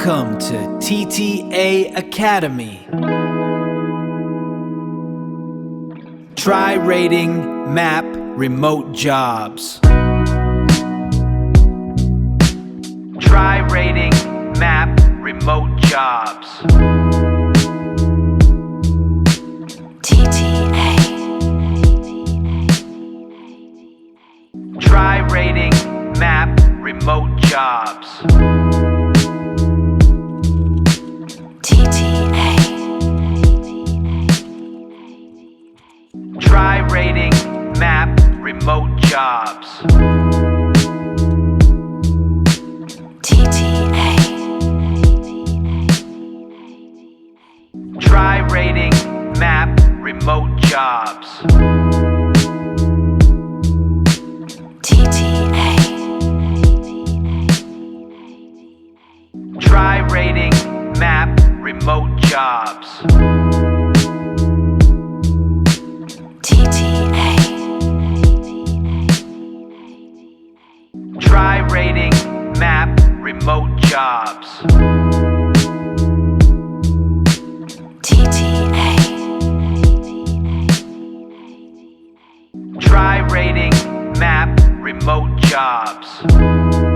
Welcome to TTA Academy. Try rating map remote jobs. Try rating map remote jobs. TTA. Try rating map remote jobs. TTA. Try rating map remote jobs. TTA. Try rating map remote jobs. TTA. Try rating map remote jobs. TTA. Try rating map remote jobs. TTA. Try rating map remote jobs.